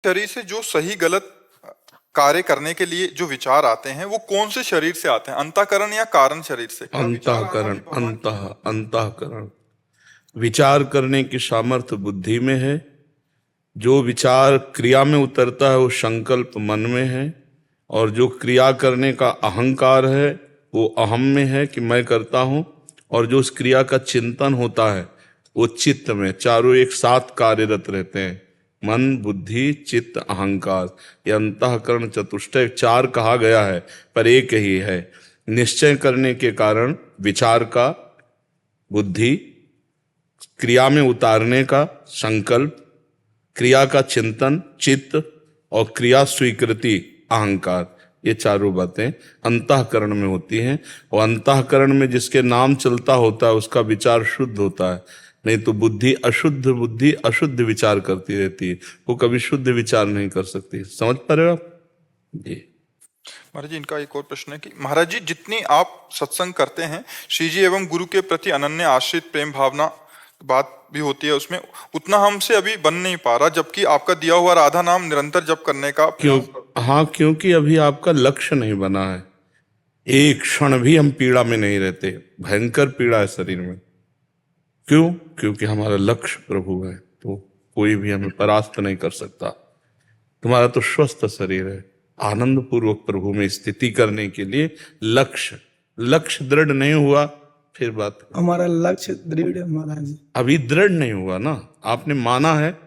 शरीर से जो सही गलत कार्य करने के लिए जो विचार आते हैं वो कौन से शरीर से आते हैं, अंतःकरण या कारण शरीर से? अंतःकरण, अंतःकरण। विचार करने की सामर्थ्य बुद्धि में है। जो विचार क्रिया में उतरता है वो संकल्प मन में है। और जो क्रिया करने का अहंकार है वो अहम में है कि मैं करता हूँ। और जो उस क्रिया का चिंतन होता है वो चित्त में। चारों एक साथ कार्यरत रहते हैं, मन, बुद्धि, चित्त, अहंकार। ये अंतःकरण चतुष्टय चार कहा गया है पर एक ही है। निश्चय करने के कारण विचार का बुद्धि, क्रिया में उतारने का संकल्प, क्रिया का चिंतन चित्त, और क्रिया स्वीकृति अहंकार। ये चारों बातें अंतःकरण में होती हैं। और अंतःकरण में जिसके नाम चलता होता है उसका विचार शुद्ध होता है। नहीं तो बुद्धि अशुद्ध विचार करती रहती है, वो कभी शुद्ध विचार नहीं कर सकती। समझ पा रहे हो आप जी? महाराज जी, इनका एक और प्रश्न है कि महाराज जी, जितनी आप सत्संग करते हैं, श्री जी एवं गुरु के प्रति अनन्य आश्रित प्रेम भावना बात भी होती है उसमें, उतना हमसे अभी बन नहीं पा रहा, जबकि आपका दिया हुआ राधा नाम निरंतर जप करने का हाँ, क्योंकि अभी आपका लक्ष्य नहीं बना है। एक क्षण भी हम पीड़ा में नहीं रहते। भयंकर पीड़ा है शरीर में। क्यों? क्योंकि हमारा लक्ष्य प्रभु है, तो कोई भी हमें परास्त नहीं कर सकता। तुम्हारा तो स्वस्थ शरीर है। आनंद पूर्वक प्रभु में स्थिति करने के लिए लक्ष्य दृढ़ नहीं हुआ, फिर बात। हमारा लक्ष्य दृढ़ है महाराज। अभी दृढ़ नहीं हुआ ना, आपने माना है।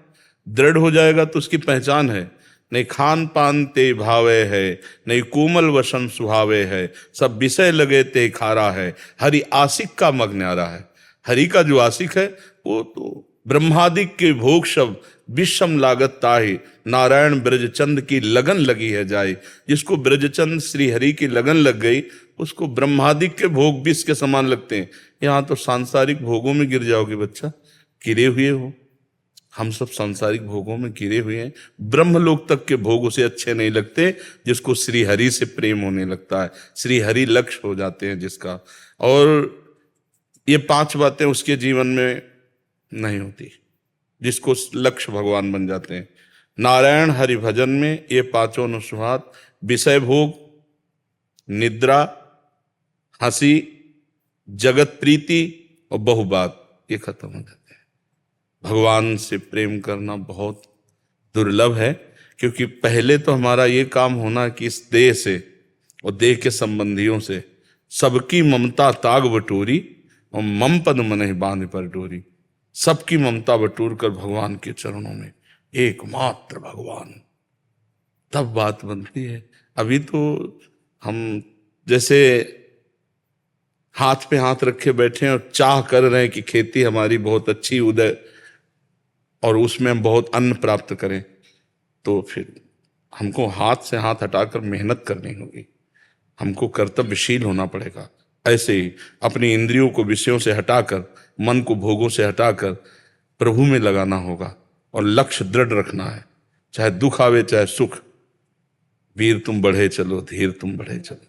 दृढ़ हो जाएगा तो उसकी पहचान है। नहीं खान पान ते भावे है, नहीं कोमल वसन सुहावे है, सब विषय लगे ते खारा है, हरि आशिक का मग न्यारा है। हरि का जो आशिक है वो तो ब्रह्मादिक के भोग सब विषम लागत ताहि, नारायण ब्रजचंद की लगन लगी है जाए। जिसको ब्रजचंद श्री हरि की लगन लग गई उसको ब्रह्मादिक के भोग विष के समान लगते हैं। यहाँ तो सांसारिक भोगों में गिर जाओगे बच्चा, गिरे हुए हो। हम सब सांसारिक भोगों में गिरे हुए हैं। ब्रह्मलोक तक के भोग उसे अच्छे नहीं लगते जिसको श्री हरि से प्रेम होने लगता है। श्री हरि लक्ष्य हो जाते हैं जिसका। और ये पांच बातें उसके जीवन में नहीं होती जिसको लक्ष्य भगवान बन जाते हैं। नारायण हरि भजन में ये पांचों अनुस्वाद, विषय भोग, निद्रा, हंसी, जगत प्रीति और बहुबात, ये खत्म हो जाते हैं। भगवान से प्रेम करना बहुत दुर्लभ है, क्योंकि पहले तो हमारा ये काम होना कि इस देह से और देह के संबंधियों से सबकी ममता ताग बटोरी और मम पद मनहि बांध पर डोरी। सबकी ममता बटोर कर भगवान के चरणों में एकमात्र भगवान, तब बात बनती है। अभी तो हम जैसे हाथ पे हाथ रखे बैठे हैं और चाह कर रहे हैं कि खेती हमारी बहुत अच्छी उदय और उसमें हम बहुत अन्न प्राप्त करें, तो फिर हमको हाथ से हाथ हटाकर मेहनत करनी होगी। हमको कर्तव्यशील होना पड़ेगा। ऐसे ही अपनी इंद्रियों को विषयों से हटाकर, मन को भोगों से हटाकर प्रभु में लगाना होगा और लक्ष्य दृढ़ रखना है। चाहे दुख आवे चाहे सुख, वीर तुम बढ़े चलो, धीर तुम बढ़े चलो।